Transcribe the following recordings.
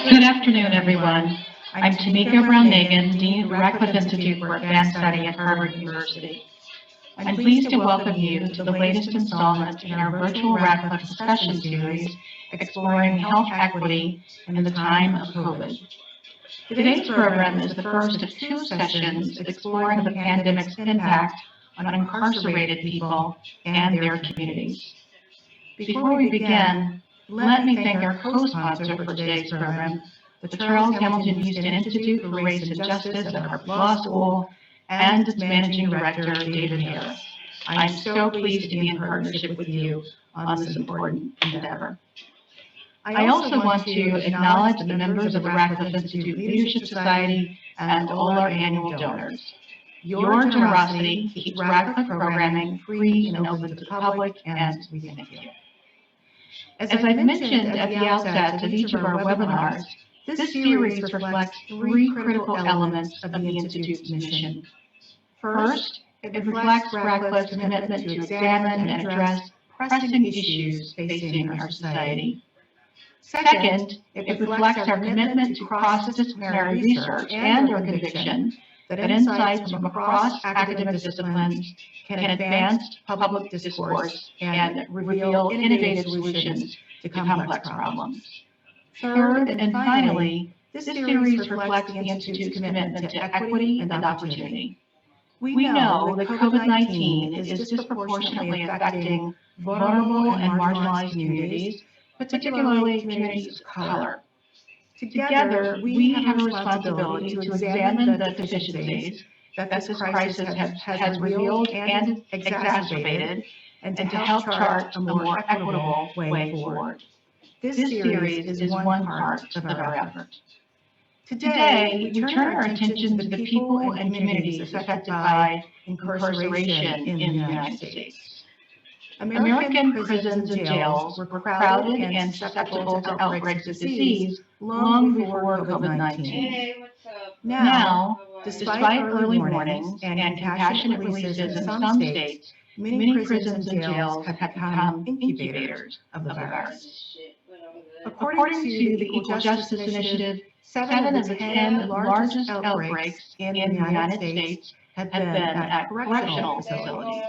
Good afternoon, everyone. I'm Tamika Brown-Nagan, Dean of the Radcliffe Institute for Advanced Study at Harvard University. I'm pleased to welcome you to the latest installment in our virtual Radcliffe discussion series exploring health equity in the time of COVID. Today's program is the first of two sessions exploring the pandemic's impact on incarcerated people and their communities. Before we begin, let me thank our co-sponsor for today's program, the Charles Hamilton Houston Institute for Race and Justice at Harvard Law School, and its managing director, David Harris. I'm so pleased to be in partnership with you on this important endeavor. I also want to acknowledge the members of the Radcliffe Institute Leadership Society and all our annual donors. Your generosity keeps Radcliffe programming free and open to the public, and we thank you. As I've mentioned at the outset of each of our webinars, this series reflects three critical elements of the Institute's mission. First, it reflects Radcliffe's commitment to examine and address pressing issues facing our society. Second, it reflects our commitment to cross-disciplinary research and our conviction that insights from across academic disciplines can advance public discourse and reveal innovative solutions to complex problems. Third, and finally, this series reflects the Institute's commitment to equity and opportunity. We know that COVID-19 is disproportionately affecting vulnerable and marginalized communities, particularly communities of color. Together, we have a responsibility to examine the deficiencies that this crisis has revealed and exacerbated, and to help chart a more equitable way forward. This series is one part of our effort. Today, we turn our attention to the people and communities affected by incarceration in the United States. American prisons and jails were crowded and susceptible to outbreaks of disease long before COVID-19. Now, despite early warnings and compassionate releases in some states, many prisons and jails have become incubators of the virus. According to the Equal Justice Initiative, 7 of the 10 largest outbreaks in the United States have been at correctional facilities.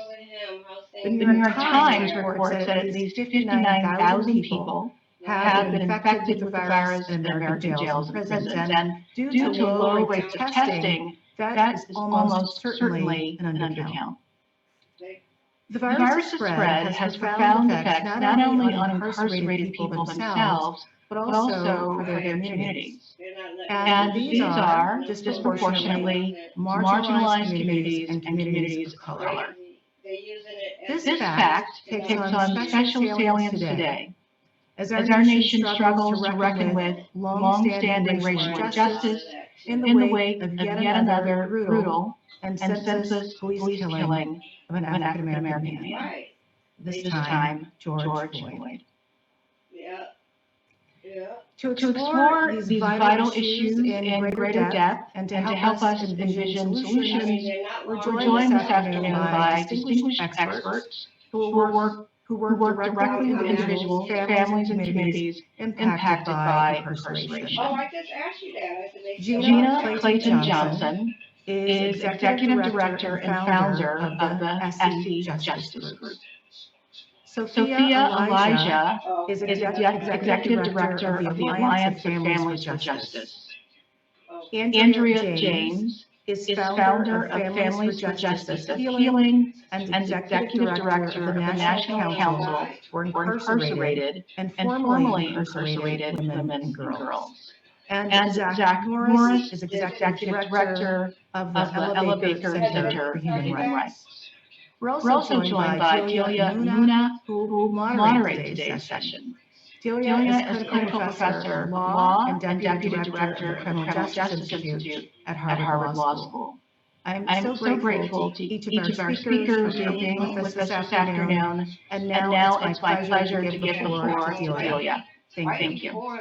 The New York Times reports that at least 59,000 people have been infected with the virus in American jails and prisons, and due to low rates of testing, that is almost certainly an undercount. The virus spread has profound effects not only on incarcerated people themselves, but also for their communities. And these are disproportionately marginalized communities and communities of color. This fact takes on special salience today, as our nation struggles to reckon with long-standing racial injustice in the wake of yet another brutal and senseless police killing of an African-American man. This time, George Floyd. To explore these vital issues in greater depth and to help us envision solutions, we're joined this afternoon by distinguished experts who work directly with individuals, families, and communities impacted by incarceration. Gina Clayton-Johnson is Executive Director and founder of the SC Justice Group. Sophia Elijah is Executive Director of the Alliance of Families for Justice. Andrea James is founder of Families for Justice of Healing and Executive Director of the National Council for Incarcerated and Formerly Incarcerated Women and Girls. And Zach Morris is Executive Director of the Ella Baker Center for Human Rights. We're also joined by Delia Luna, who will moderate today's session. Delia is Clinical Professor of Law and Deputy Director of the Criminal Justice Institute at Harvard Law School. I'm so grateful to each of our speakers for being with us this afternoon, and now it's my pleasure to give the floor to Delia. Thank you.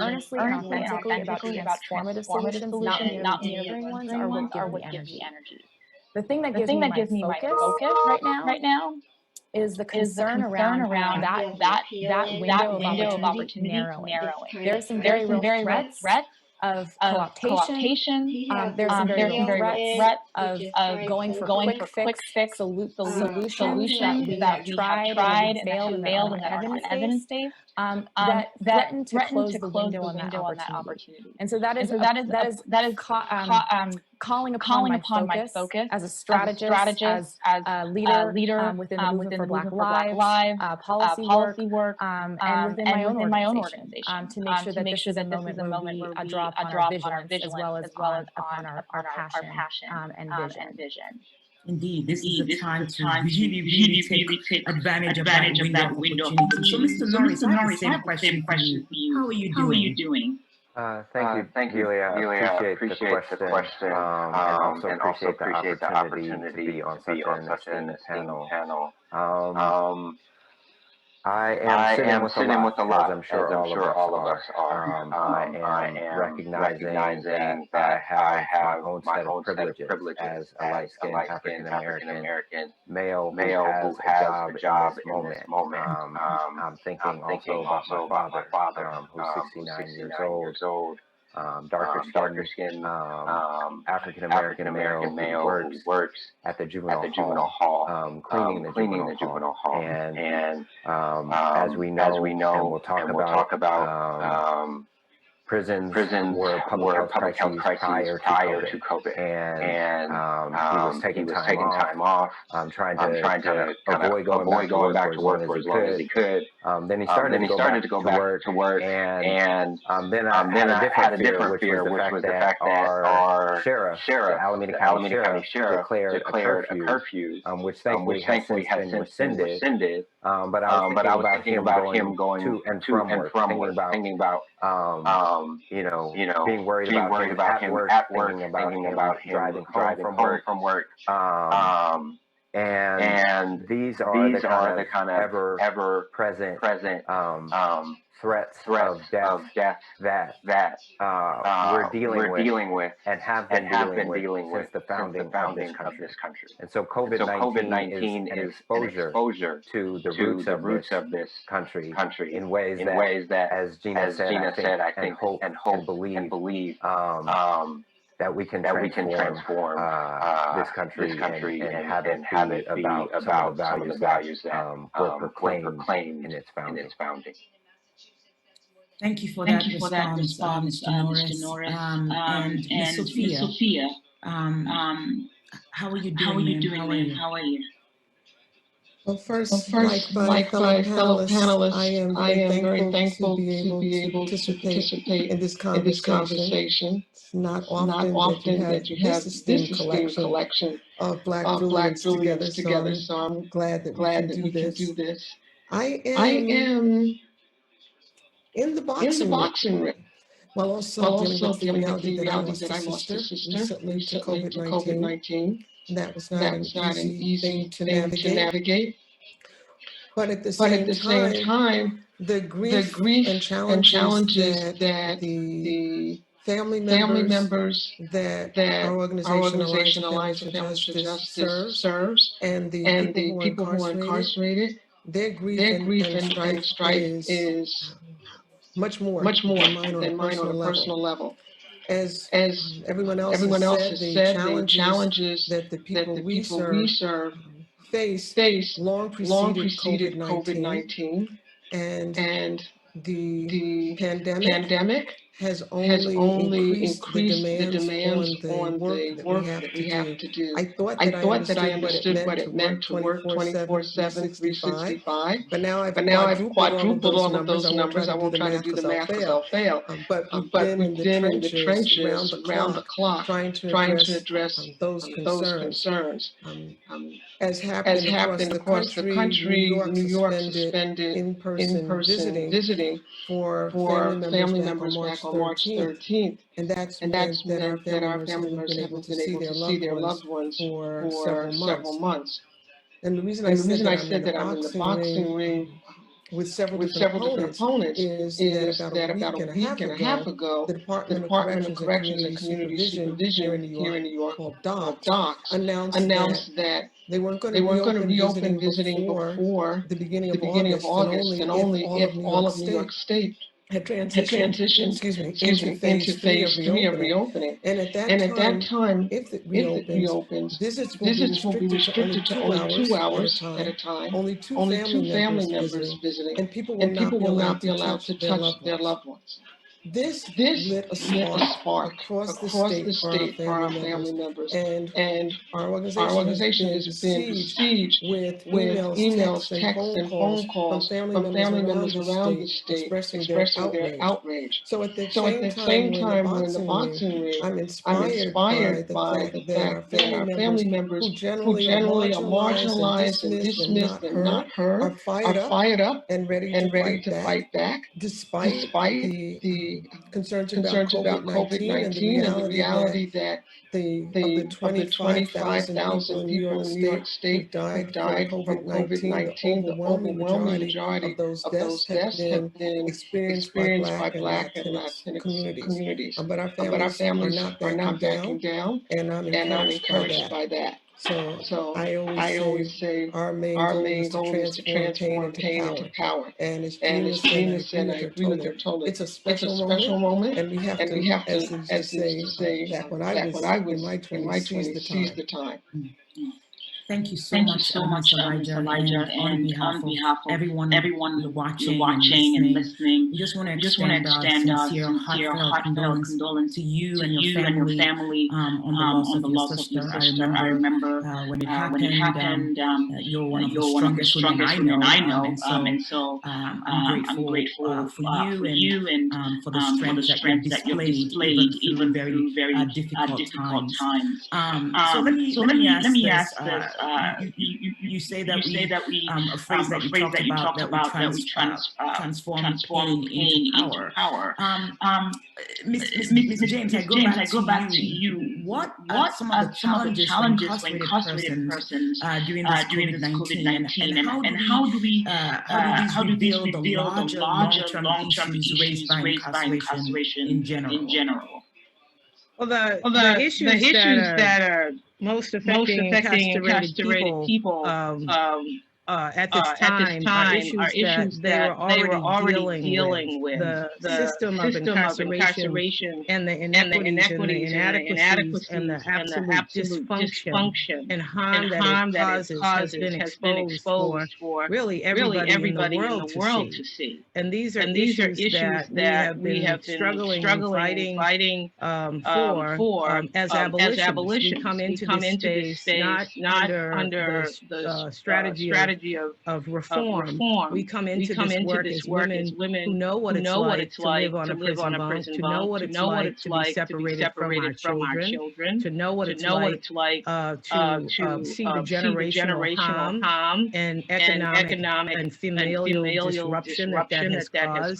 earnestly and authentically about transformative solutions, not merely not teetering ones, are what give me energy. The thing that The gives thing me that my gives me my focus focus right now right now is the is the concern concern around around that window of opportunity narrowing. There are some very real threats of of co-optation. co-optation. There are some very There's some real very real threats threats of going for going quick for quick fix fix solutions that solutions we that have we have tried and that tried have and that failed have and that failed aren't and that aren't evidence-based, evidence-based that that threaten to threaten close to the close window the on that window on that opportunity. opportunity. And so that And is so that is calling upon calling my upon my focus focus as a as a strategist, strategist, as as a a leader leader within the Movement within for the Black Movement for Black Lives, Lives, policy work, policy work, and within my own and within my own organization, organization, to make sure to that make this sure is a that this is moment a where moment we where draw we upon our draw upon our vigilance as well vigilance as as well as upon our our passion passion and vision. and vision. Indeed, this is Indeed, the this is time the to time to really, really really, take really take advantage of that advantage of window that of window of opportunity. So, opportunity. Mr. So, Norris, Mr. I have the Norris, I same have the same question for question you. for you. How are you How are you doing? doing? Thank you, Delia. Appreciate the question, and also appreciate the opportunity to be on such an esteemed panel. Um, I am sitting with a lot, as I'm sure all of us are. I am recognizing that I have my own set of privileges as a light-skinned African American male who has a job in this moment. I'm thinking also about my father, who's 69 years old, darker skinned African American male who works at the juvenile hall, cleaning the juvenile hall. And as we know, and we'll talk about, prisons were public health crises prior to COVID, and he was taking time off, trying to kind of avoid going back to work for as long as he could. Then he started to go back to work, and then I had a different fear, which was the fact that our sheriff, the Alameda County Sheriff, declared a curfew, which thankfully has since been rescinded. But I was thinking about him going to and from work, thinking about being worried about him at work, thinking about him driving home from work. And these are the kind of ever present threats of death that we're dealing with and have been dealing with since the founding of this country. And so COVID-19 is an exposure to the roots of this country in ways that, as Gina said, I think and hope and believe that we can transform this country and have it be about some of the values that were proclaimed in its founding. Thank you for Thank that you for that response, response, Mr. Norris. Mr. Norris. And Miss And Miss Sophia, Sophia, how are you how are doing, you ma'am? doing, How are ma'am? you? How are you? Well, first, First, like my fellow panelists, I am I very am very thankful to thankful be to able be to able to participate participate in this in this conversation. conversation. It's not It's not often that you often have that you have this this esteemed esteemed collection collection of Black of Black brilliance together, brilliance so together. I'm So I'm glad that we glad can that do we can this. do this. I I am am in the in the boxing ring, boxing ring, while also while dealing also with the dealing with reality the that I reality lost that a I lost a sister sister recently to recently to COVID-19. COVID-19. That was not That an was not an easy thing easy to thing to navigate. navigate. But at the But at same the same time, time, the the grief grief and and challenges challenges that that the the family family members members that that our our organization, Alliance organization for Alliance Families for for Families for Justice, Justice serves, serves and the and people the who are people who are incarcerated, incarcerated, their grief their grief and and strife strife is is much more much more than mine on a than mine on personal a level. personal level. As As everyone else has everyone else said, has the said, the challenges challenges that the that people the we people we serve serve face face long long preceded preceded COVID-19, COVID-19, and and the the pandemic pandemic has has only only increased the increased the demands demands on the on work the that we work have that to we have do. to do. I thought I that I thought that I understood what it understood meant what to it work meant to work 24/7, 24/7, 365, 365, but now I've but now I've quadrupled all of quadrupled those all of numbers. I those won't try numbers. to I do won't the try to math do because the I'll math because fail. I'll fail. But we've But been in we've the been in the trenches trenches around the clock trying to trying to address address those those concerns. concerns. Um, Um, as as happened across happened the across the country, country, New York suspended suspended in-person in-person visiting visiting for family for members family back on members back March on March 13th. 13th. And that's And that's meant that our meant that family our members family haven't members been able haven't to been see able their to see loved their ones loved ones for for several several months. months. And the reason I And the said reason that I I'm in said the that I'm in the boxing boxing ring ring with several different opponents is that about a week and a half ago, the Department of Corrections and Community Supervision here in New York, called DOCS, announced that they weren't going to reopen visiting before the beginning of August, and only if all of New York State had transitioned, into phase 3 of reopening. And at that time, if it reopens, visits will be restricted to only 2 hours at a time, only two family members visiting, and people will not be allowed to touch their loved ones. This lit a spark across the state for our family members, and our organization has been besieged with emails, texts, and phone calls from family members around the state expressing their outrage. So at the same time we're in the boxing ring, I'm inspired by the fact that our family members who generally are marginalized and dismissed and not heard are fired up and ready to fight back, despite the concerns about COVID-19 and the reality that of the 25,000 people in New York State who died from COVID-19, the overwhelming majority of those deaths have been experienced by Black and Latinx communities. But our families are not backing down, and I'm encouraged by that. So I always say our main goal is to transform pain into power. And as Gina said, I agree with her totally. It's a special moment, and we have to, as they used to say back when I was in my 20s, seize the time. Thank you so much, Ms. Elijah, and on behalf of everyone watching and listening, we just want to extend our sincere, heartfelt condolence to you and your family on the loss of your sister. I remember when it happened, you're one of the strongest women I know, and so I'm grateful for you and for the strength that you've displayed even through very difficult times. So let me ask this. You say that a phrase that you talked about that we transform pain into power. Ms. James, I go back to you. What are some of the challenges for incarcerated persons during this COVID-19, and how do these reveal the larger long-term issues raised by incarceration in general? Well, the issues that are most affecting incarcerated people at this time are issues that they were already dealing with. The system of incarceration and the inequities and the inadequacies and the absolute dysfunction and harm that it causes has been exposed for really everybody in the world to see. And these are issues that we have been struggling and fighting for as abolitionists. We come into this space not under the strategy of reform. We come into this work as women who know what it's like to live on a prison bunk, to know what it's like to be separated from our children, to know what it's like to see the generational harm and economic and familial disruption that has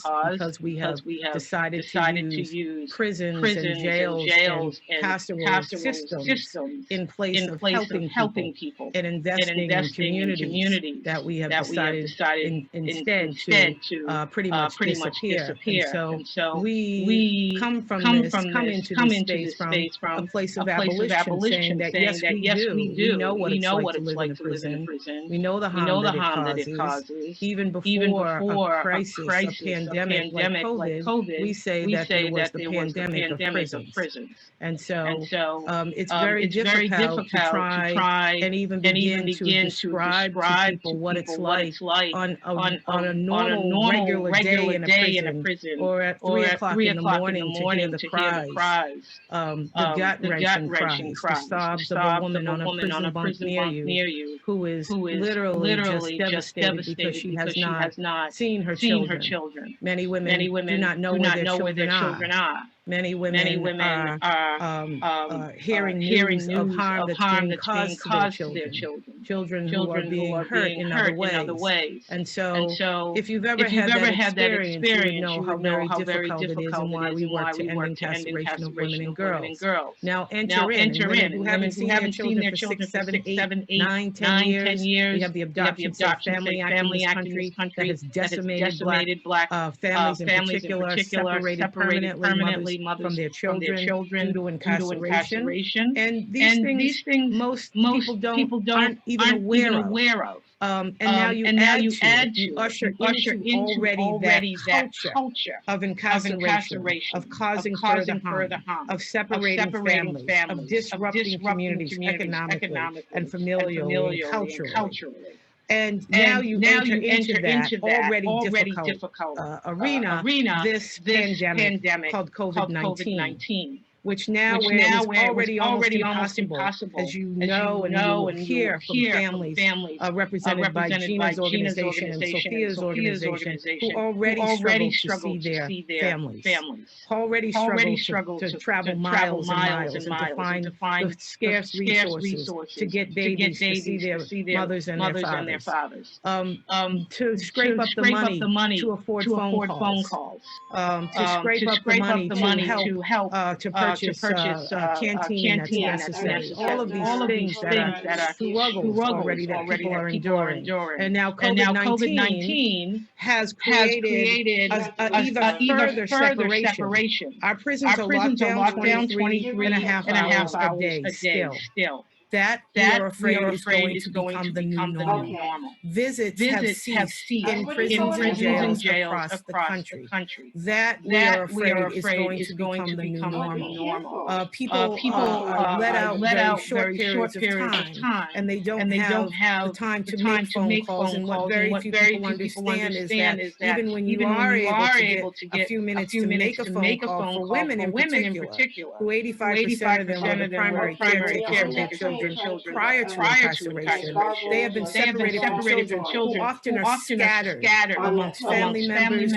caused because we have decided to use prisons and jails and carceral systems in place of helping people and investing in communities that we have decided instead to pretty much disappear. And so we come into this space from a place of abolition, saying that yes, we do. We know what it's like to live in a prison. We know the harm that it causes. Even before a crisis, a pandemic like COVID, we say that there was the pandemic of prisons. And so it's very difficult to try and even begin to describe to people what it's like on a normal regular day in a prison or at 3 o'clock in the morning to hear the cries, the gut-wrenching cries, the sobs of a woman on a prison bunk near you who is literally just devastated because she has not seen her children. Many women do not know where their children are. Many women are hearing news of harm that's being caused to their children, children who are being hurt in other ways. And so if you've ever had that experience, you would know how very difficult it is and why we work to end incarceration of women and girls. Now enter in, and women who haven't seen their children for 6, 7, 8, 9, 10 years. We have the Adoption Safe Family Act in this country that has decimated Black families in particular, separated permanently mothers from their children due to incarceration. And these things most people aren't even aware of. And now you add to, you usher into already that culture of incarceration, of causing further harm, of separating families, of disrupting communities economically and familially and culturally. And now you enter into that already difficult arena, this pandemic called COVID-19. Which now where it was already almost impossible, as you know and you will hear from families represented by Gina's organization and Sophia's organization, who already struggle to see their families, already struggle to travel miles and miles and to find the scarce resources to get babies to see their mothers and their fathers, to scrape up the money to afford phone calls, to scrape up the money to help to purchase canteen that's necessary. All of these things that are struggles already that people are enduring. And now COVID-19 has created a even further separation. Our prisons are locked down 23 and a half hours a day still. That we are afraid is going to become the new normal. Visits have ceased in prisons and jails across the country. That we are afraid is going to become the new normal. People are let out very short periods of time, and they don't have the time to make phone calls. And what very few people understand is that even when you are able to get a few minutes to make a phone call for women in particular, who 85% of them were the primary caretakers of their children prior to incarceration, they have been separated from children who often are scattered amongst family members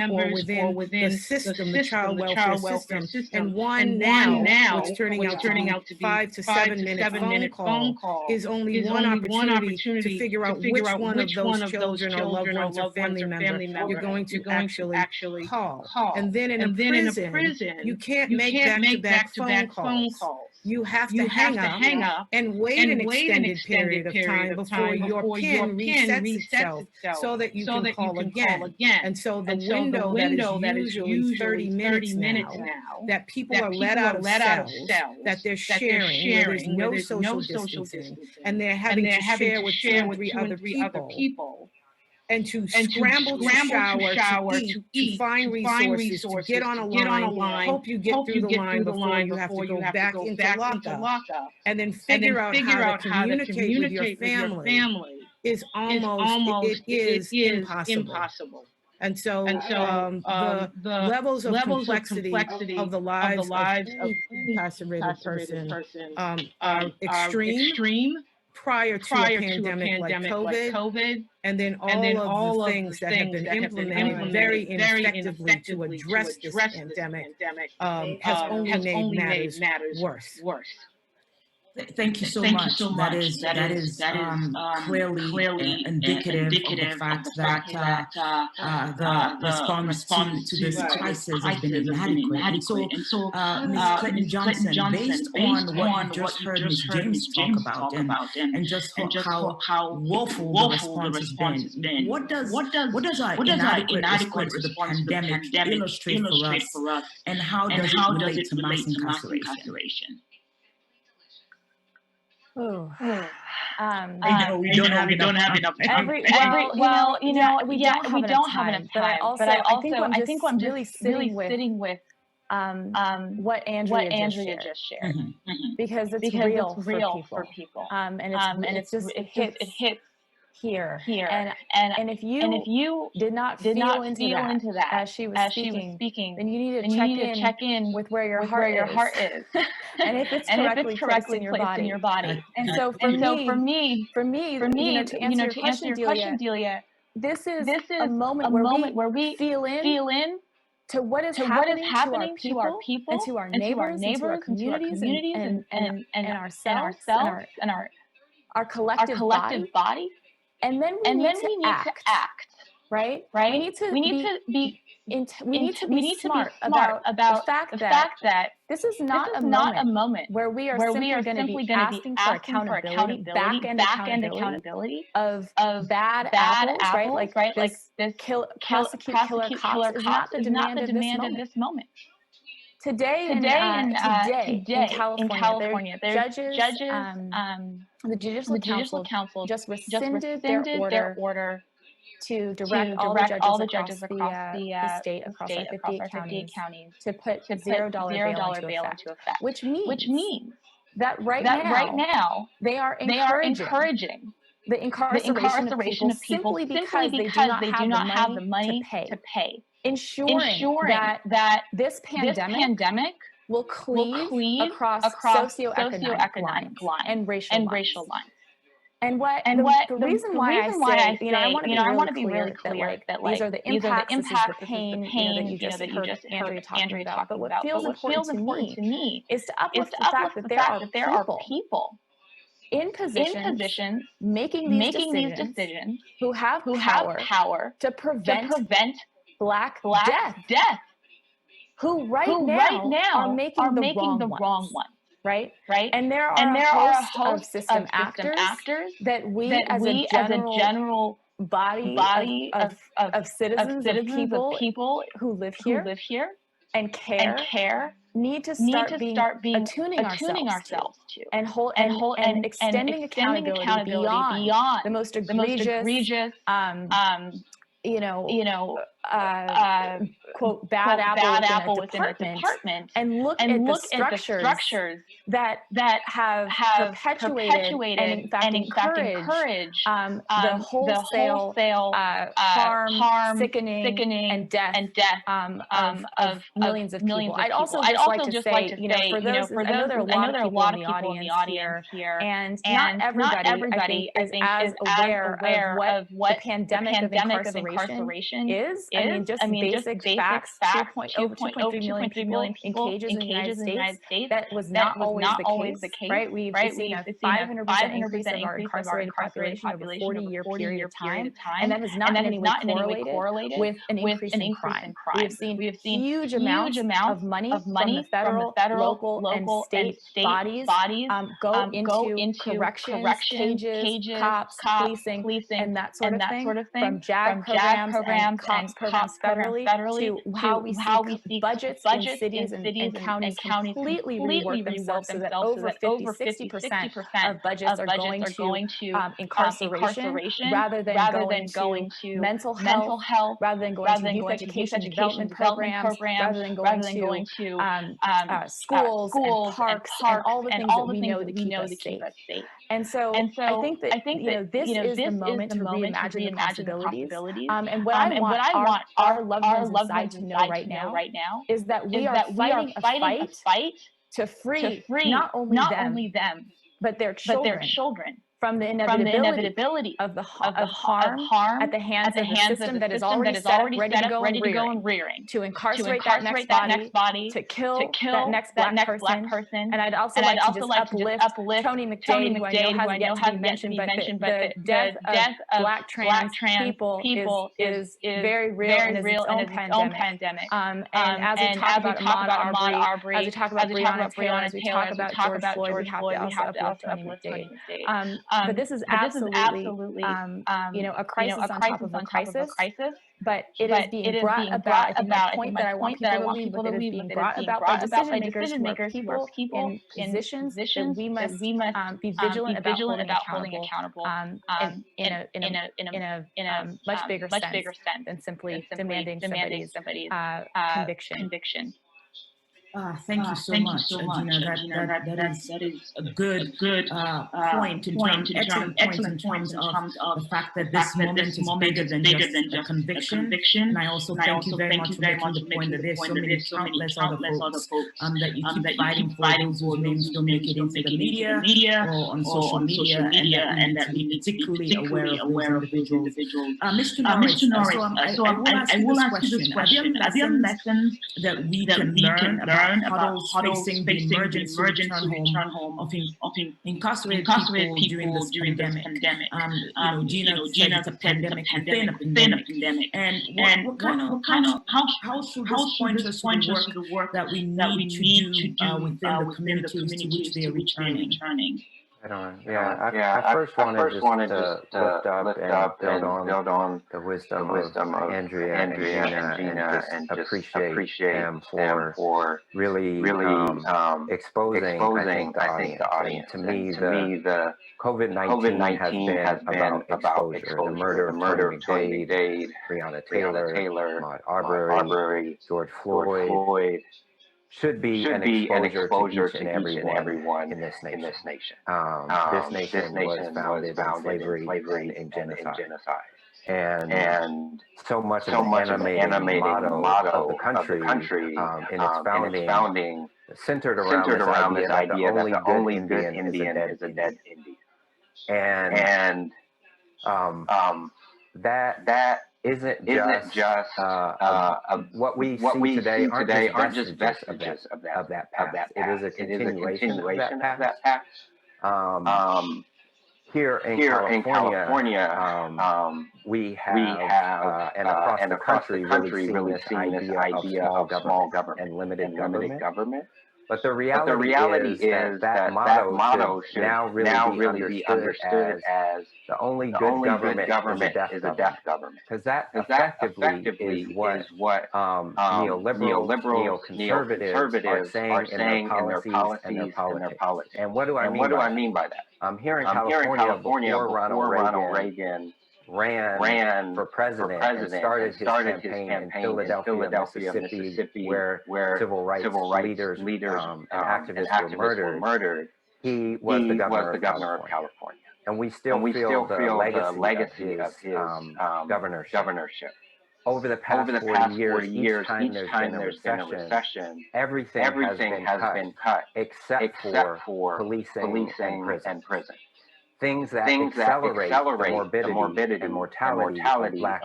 or within the system, the child welfare system. And one now, what's turning out to be 5 to 7 minute phone call is only one opportunity to figure out which one of those children or loved ones or family member you're going to actually call. And then in a prison, you can't make back-to-back phone calls. You have to hang up and wait an extended period of time before your PIN resets itself so that you can call again. And so the window that is usually 30 minutes now, that people are let out of cells, that they're sharing, where there's no social distancing, and they're having to share with 2 or 3 other people. And to scramble to shower, to eat, to find resources, to get on a line, hope you get through the line before you have to go back into lockup, and then figure out how to communicate with your family is almost impossible. And so the levels of complexity of the lives of any incarcerated person are extreme prior to a pandemic like COVID, and then all of the things that have been implemented very ineffectively to address this pandemic has only made matters worse. Thank you so much. That is clearly indicative of the fact that the response to this crisis has been inadequate. And so, Ms. Clinton-Johnson, based on what you just heard Ms. James talk about and just how woeful the response has been, what does an inadequate response to the pandemic illustrate for us, and how does it relate to mass incarceration? Oh, I know we don't have enough time. we don't have enough time. But I think I'm just really sitting with what Andrea just shared, because it's real for people. And it hits here. And if you did not feel into that as she was speaking, then you need to check in with where your heart is. And if it's correctly placed in your body. And so for me, to answer your question, Delia, this is a moment where we feel in to what is happening to our people and to our neighbors and to our communities and ourselves and our collective body. And then we need to act, right? We need to be smart about the fact that this is not a moment where we are simply going to be asking for accountability, back-end accountability of bad apples, right? Like this prosecute killer cops is not the demand of this moment. Today in California, judges, the Judicial Council just rescinded their order to direct all the judges across the state, across our 58 counties, to put $0 bail into effect, which means that right now they are encouraging the incarceration of people simply because they do not have the money to pay, ensuring that this pandemic will cleave across socioeconomic lines and racial lines. And the reason why I say, I want to be really clear that these are the impacts, this is the pain, that you just heard Andrea talking about. But what feels important to me is to uplift the fact that there are people in positions making these decisions who have power to prevent Black death, who right now are making the wrong ones. Right? And there are a host of system actors that we as a general body of citizens, of people who live here and care need to start being attuning ourselves to and extending accountability beyond the most egregious quote bad apple within a department and look at the structures that have perpetuated and in fact encouraged the wholesale harm, sickening and death of millions of people. I'd also just like to say, for those, I know there are a lot of people in the audience here, and not everybody I think is as aware of what the pandemic of incarceration is. I mean, just basic facts, over 2.3 million people in cages in the United States. That was not always the case, right? We've seen a 500% increase of our incarcerated population over a 40-year period of time, and that has not in any way correlated with an increase in crime. We have seen huge amounts of money from the federal, local, and state bodies go into corrections, cages, cops, policing, and that sort of thing, from JAG programs and COPS programs federally to how we see budgets in cities and counties completely rework themselves so that over 50-60% of budgets are going to incarceration rather than going to mental health, rather than going to youth education development programs, rather than going to schools and parks and all the things that we know that keep us safe. And so I think that this is the moment to reimagine the possibilities. And what I want our loved ones inside to know right now is that we are fighting a fight to free not only them, but their children from the inevitability of harm at the hands of the system that is already set up, ready to go and rearing, to incarcerate that next body, to kill that next black person. And I'd also like to just uplift Tony McDade, who I know hasn't yet to be mentioned, but the death of black trans people is very real and is its own pandemic. And as we talk about Ahmaud Arbery, as we talk about Breonna Taylor, as we talk about George Floyd, we have to also uplift Tony McDade. But this is absolutely a crisis on top of a crisis. But it is being brought about. I think the point that I want people to leave with it is being brought about by decision makers who are people in positions that we must be vigilant about holding accountable in a much bigger sense than simply demanding somebody's conviction. Thank you so much, Gina. That is a good point in terms, excellent point in terms of the fact that this moment is bigger than just a conviction. And I also thank you very much for making the point that there's so many countless other folks that you keep fighting for, those whose names don't make it into the media or on social media, and that we need to be particularly aware of those individuals. Mr. Norris, so I will ask you this question. Are there lessons that we can learn about huddles facing the emergency return home of incarcerated people during this pandemic? Gina said it's a pandemic within a pandemic. And what kind of how should this point us to the work that we need to do within the communities to which they are returning? Right on. Yeah, I first wanted just to lift up and build on the wisdom of Andrea and Gina and just appreciate them for really exposing, I think, the audience. And to me, the COVID-19 has been about exposure. The murder of Tony McDade, Breonna Taylor, Ahmaud Arbery, George Floyd, should be an exposure to each and everyone in this nation. This nation was founded in slavery and in genocide. And so much of the animating motto of the country in its founding centered around this idea that the only good Indian is a dead Indian. And that isn't just what we see today aren't just vestiges of that past. It is a continuation of that past. Here in California, we have and across the country really seen this idea of small government and limited government. But the reality is that motto should now really be understood as the only good government is a deaf government. Because that effectively is what neoliberals, neoconservatives are saying in their policies and their politics. And what do I mean by that? Here in California, before Ronald Reagan ran for president and started his campaign in Philadelphia, Mississippi, where civil rights leaders and activists were murdered. He was the governor of California. And we still feel the legacy of his governorship. Over the past 40 years, each time there's been a recession, everything has been cut except for policing and prison. Things that accelerate the morbidity and mortality of black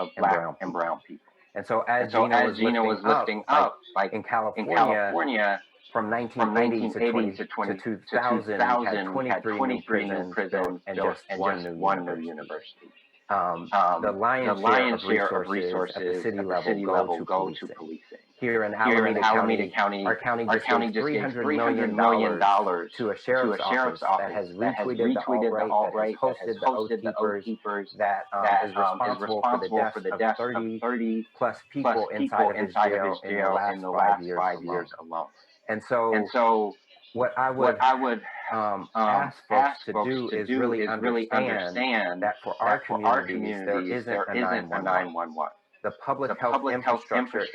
and brown people. And so as Gina was lifting up, like in California, from 1980 to 2000, had 23 new prisons and just one new university. The lion's share of resources at the city level go to policing. Here in Alameda County, our county just gave $300 million to a sheriff's office that has retweeted the alt-right, that has hosted the Oath Keepers, that is responsible for the deaths of 30 plus people inside of his jail in the last 5 years alone. And so what I would ask folks to do is really understand that for our communities, there isn't a 911. The public health infrastructure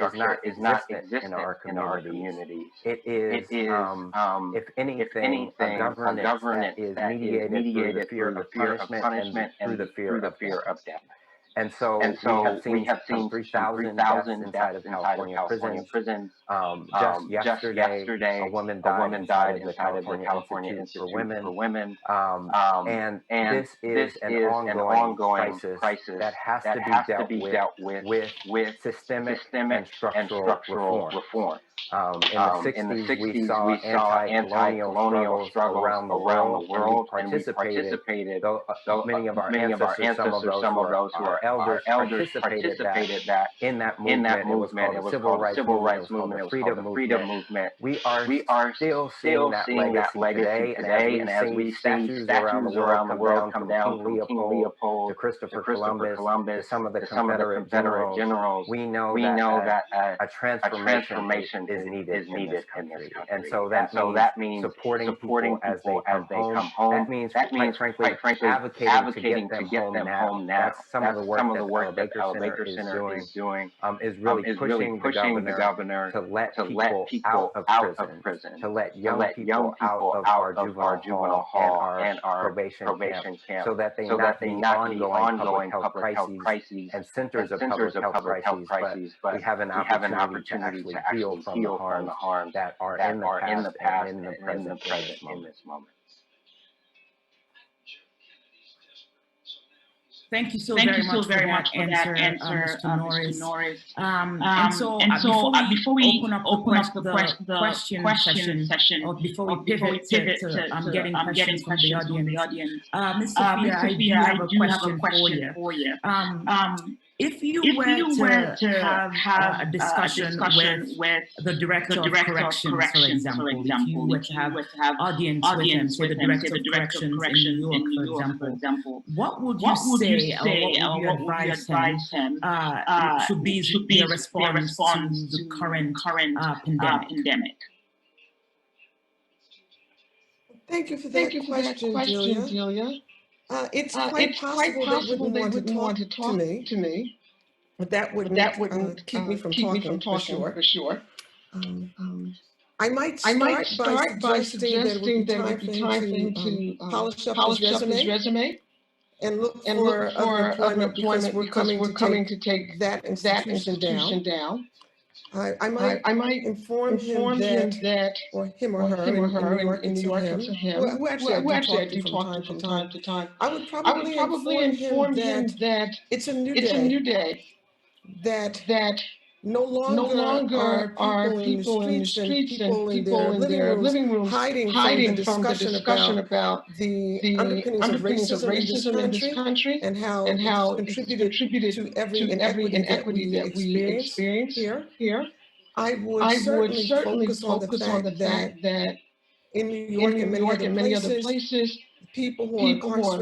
is not existent in our communities. It is, if anything, a governance that is mediated through the fear of punishment and through the fear of death. And so we have seen some 3,000 deaths inside of California prisons. Just yesterday, a woman died inside of the California Institute for Women. And this is an ongoing crisis that has to be dealt with systemic and structural reform. In the 60s, we saw anti-colonial struggles around the world, and we participated. Though many of our ancestors, some of those who are elders participated that in that movement. It was called the Civil Rights Movement. It was called the Freedom Movement. We are still seeing that legacy today, and as we see statues around the world come down from King Leopold to Christopher Columbus to some of the Confederate generals, we know that a transformation is needed in this country. And so that means supporting people as they come home. That means, quite frankly, advocating to get them home now. That's some of the work that the Baker Center is doing, is really pushing the governor to let people out of prison, to let young people out of our juvenile hall and our probation camp, so that they not be ongoing public health crises and centers of public health crises, but we have an opportunity to actually heal from the harms that are in the past and in the present in this moment. Thank you so very much for that answer, Mr. Norris. And so before we open up the question session, or before we pivot to getting questions from the audience, Ms. Sophia, I do have a question for you. If you were to have a discussion with the Director of Corrections, for example, if you were to have audience with him, say the Director of Corrections in New York, for example, what would you say or what would you advise him should be their response to the current pandemic? Thank you for that question, Delia. It's quite possible they wouldn't want to talk to me, but that wouldn't keep me from talking for sure. I might start by suggesting that it would be time for him to polish up his resume and look for other employment, because we're coming to take that institution down. I might inform him that, or him or her, in New York it's a him, who actually I do talk to from time to time. I would probably inform him that it's a new day, that no longer are people in the streets and people in their living rooms hiding from the discussion about the underpinnings of racism in this country and how it's contributed to every inequity that we experience here. I would certainly focus on the fact that in New York and many other places, people who are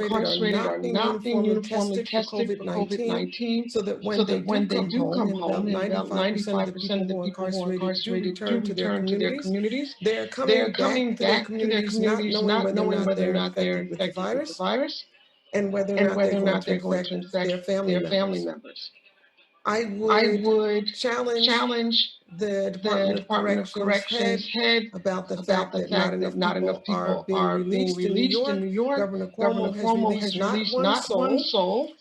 incarcerated are not being uniformly tested for COVID-19, so that when they do come home, and about 95% of the people who are incarcerated do return to their communities, they're coming back to their communities not knowing whether or not they're infected with the virus, and whether or not they're going to infect their family members. I would challenge the Department of Corrections head about the fact that not enough people are being released in New York. Governor Cuomo has released not one soul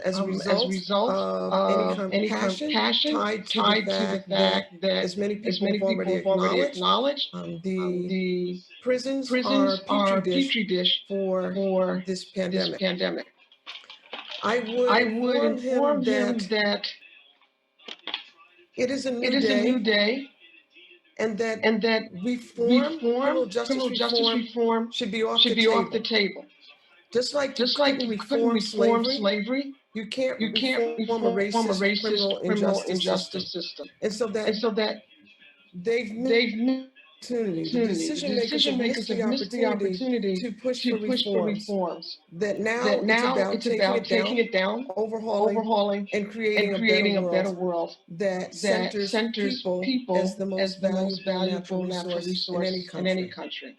as a result of any compassion tied to the fact that as many people have already acknowledged the prisons are a petri dish for this pandemic. I would inform him that it is a new day, and that reform, criminal justice reform should be off the table. Just like you couldn't reform slavery, you can't reform a racist criminal injustice system. And so that they've missed the decision makers have missed the opportunity to push for reforms. That now it's about taking it down, overhauling, and creating a better world that centers people as the most valuable natural resource in any country.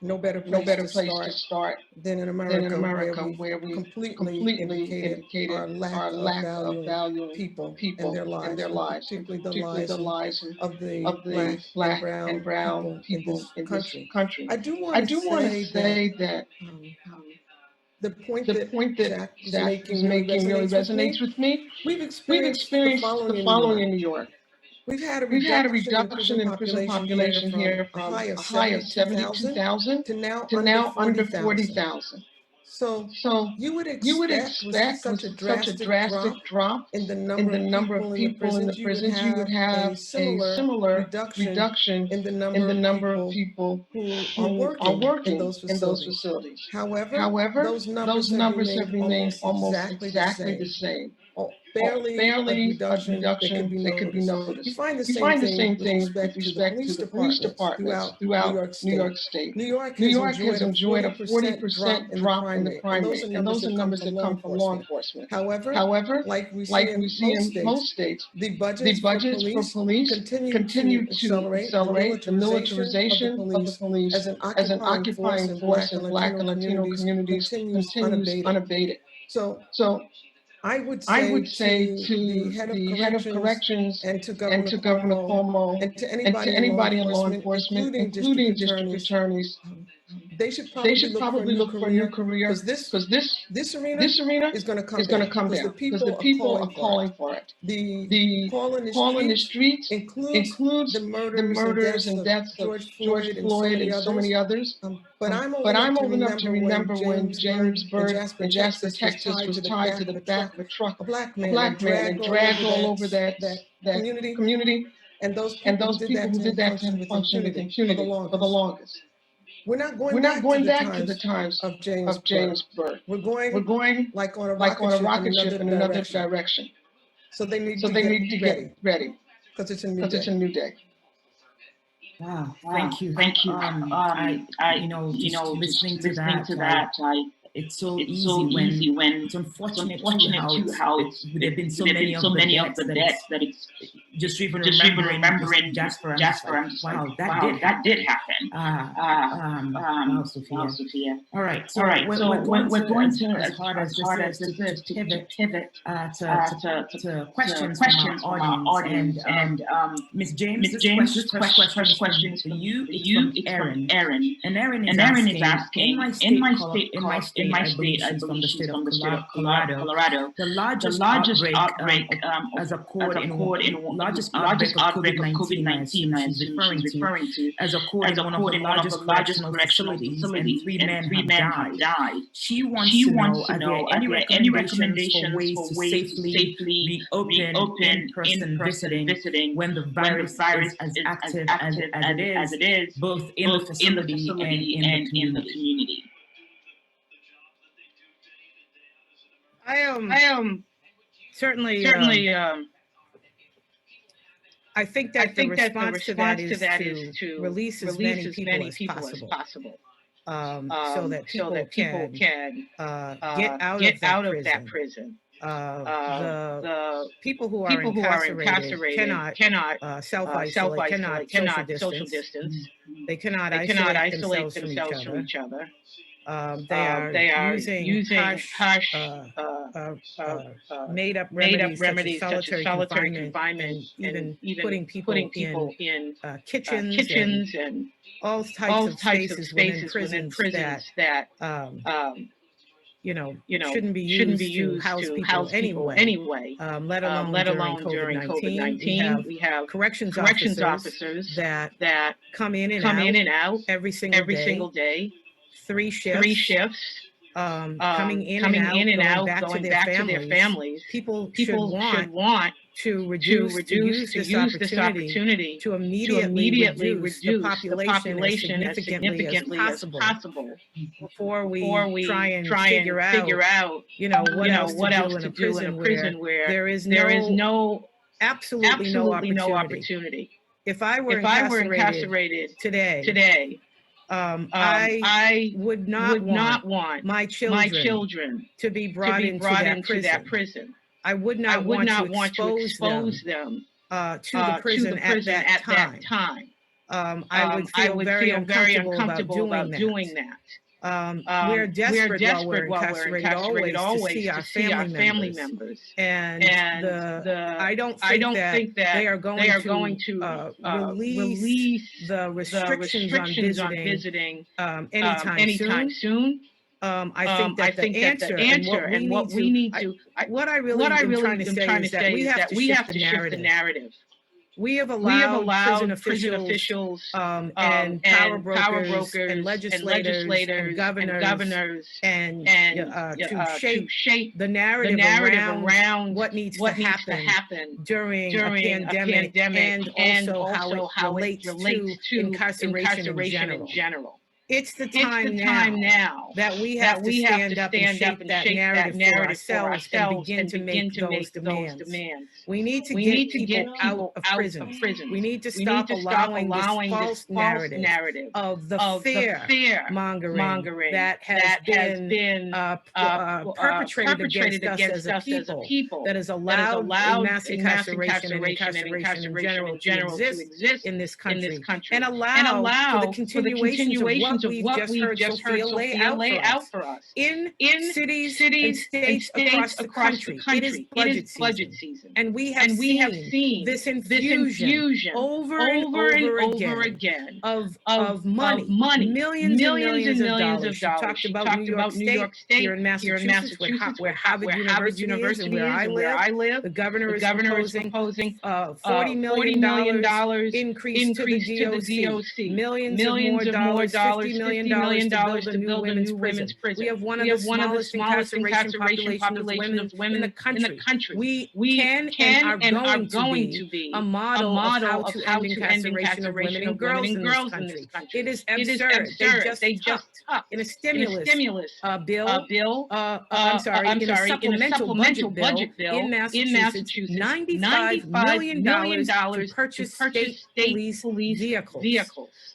No better place to start than in America, where we completely indicated our lack of valuing people and their lives, particularly the lives of the black and brown people in this country. I do want to say that the point that Jack is making really resonates with me. We've experienced the following in New York. We've had a reduction in prison population here from a high of 72,000 to now under 40,000. So you would expect with such a drastic drop in the number of people in the prisons, you would have a similar reduction in the number of people who are working in those facilities. However, those numbers have remained almost exactly the same. barely a reduction that can be noticed. You find the same thing with respect to the police departments throughout New York State. New York has enjoyed a 40% drop in the crime rate, and those are numbers that come from law enforcement. However, like we see in most states, the budgets for police continue to accelerate. The militarization of the police as an occupying force in Black and Latino communities continues unabated. So I would say to the head of corrections and to Governor Cuomo and to anybody in law enforcement, including district attorneys, they should probably look for a new career, because this arena is going to come down because the people are calling for it. The call in the streets includes the murders and deaths of George Floyd and so many others. But I'm old enough to remember when James Byrd in Jasper, Texas was tied to the back of a truck, a black man, and dragged all over that community. And those people who did that to him functioned with impunity for the longest. We're not going back to the times of James Byrd. We're going like on a rocket ship in another direction. So they need to get ready because it's a new day. Wow, thank you. Just listening to that, it's so easy when it's unfortunate too how there have been so many of the deaths that it's just even remembering Jasper. I'm just like, wow, that did happen. Wow, Sophia. All right, so we're going to as hard as this is to pivot to questions from our audience. And Miss James, this first question is for you. It's from Erin. And Erin is asking, in my state, I believe she's from the state of Colorado, the largest outbreak as occurred in largest outbreak of COVID-19, I assume she's referring to, as occurred in one of the largest correctional facilities, and 3 men have died. She wants to know, are there any recommendations for ways to safely reopen in-person visiting when the virus is as active as it is, both in the facility and in the community? I am certainly. I think that the response to that is to release as many people as possible, so that people can get out of that prison. The people who are incarcerated cannot self-isolate, cannot social distance. They cannot isolate themselves from each other. They are using harsh made-up remedies such as solitary confinement, and even putting people in kitchens and all types of spaces within prisons that shouldn't be used to house people anyway. Let alone during COVID-19. We have corrections officers that come in and out every single day. 3 shifts, coming in and out, going back to their families. People should want to use this opportunity to immediately reduce the population as significantly as possible before we try and figure out what else to do in a prison where there is absolutely no opportunity. If I were incarcerated today, I would not want my children to be brought into that prison. I would not want to expose them to the prison at that time. I would feel very uncomfortable about doing that. We're desperate while we're incarcerated always to see our family members. And I don't think that they are going to release the restrictions on visiting anytime soon. I think that the answer and what we need to what I really am trying to say is that we have to shift the narrative. We have allowed prison officials and power brokers and legislators and governors and to shape the narrative around what needs to happen during a pandemic and also how it relates to incarceration in general. It's the time now that we have to stand up and shape that narrative for ourselves and begin to make those demands. We need to get people out of prison. We need to stop allowing this false narrative of the fear mongering that has been perpetrated against us as a people, that has allowed mass incarceration and incarceration in general to exist in this country, and allow for the continuations of what we've just heard Sophia lay out for us in cities and states across the country. It is budget season, and we have seen this infusion over and over again of money, millions and millions of dollars. You talked about New York State, here in Massachusetts, where Harvard University is and where I live. The governor is proposing $40 million increase to the DOC, millions of more dollars, $50 million to build a new women's prison. We have one of the smallest incarceration population of women in the country. We can and are going to be a model of how to end incarceration of women and girls in this country. It is absurd. They just tucked in a stimulus bill, in a supplemental budget bill in Massachusetts, $95 million to purchase state police vehicles.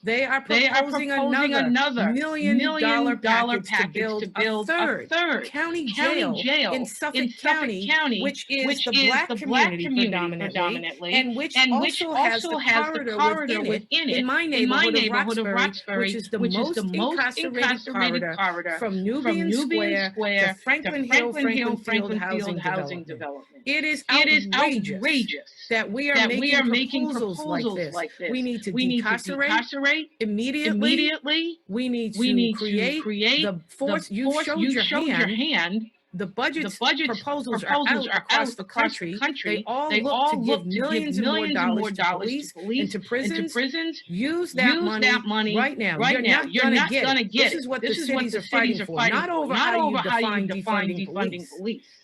They are proposing another $1 million package to build a third county jail in Suffolk County, which is the Black community predominantly, and which also has the corridor within it in my neighborhood of Roxbury, which is the most incarcerated corridor from Nubian Square to Franklin Hill, Franklin Field housing development. It is outrageous that we are making proposals like this. We need to decarcerate immediately. We need to create the force. You showed your hand. The proposals are out across the country. They all look to give millions and more dollars to police and to prisons. Use that money right now. You're not gonna get it. This is what the cities are fighting for. Not over how you define defunding police.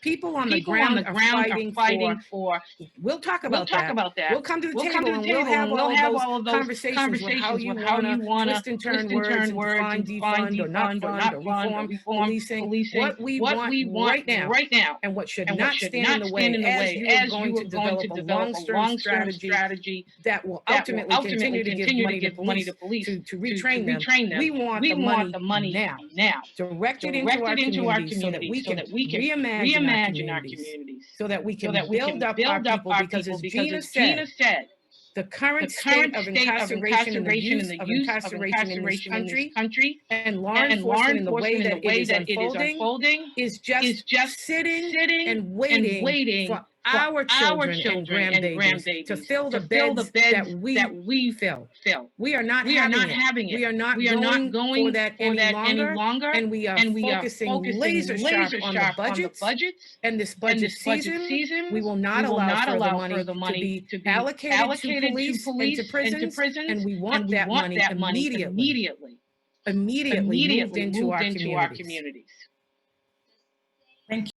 People on the ground are fighting for. We'll talk about that. We'll come to the table and we'll have all of those conversations with how you want to twist and turn words and defund or not fund or reform policing. What we want right now, and what should not stand in the way as you are going to develop a long-term strategy that will ultimately continue to give money to police to retrain them. We want the money now, directed into our communities so that we can reimagine our communities, so that we can build up our people, because as Gina said, the current state of incarceration and the use of incarceration in this country and law enforcement in the way that it is unfolding is just sitting and waiting for our children and grandbabies to fill the beds that we fill. We are not having it. We are not going for that any longer, and we are focusing laser sharp on the budgets. And this budget season, we will not allow further money to be allocated to police and to prisons, and we want that money immediately moved into our communities.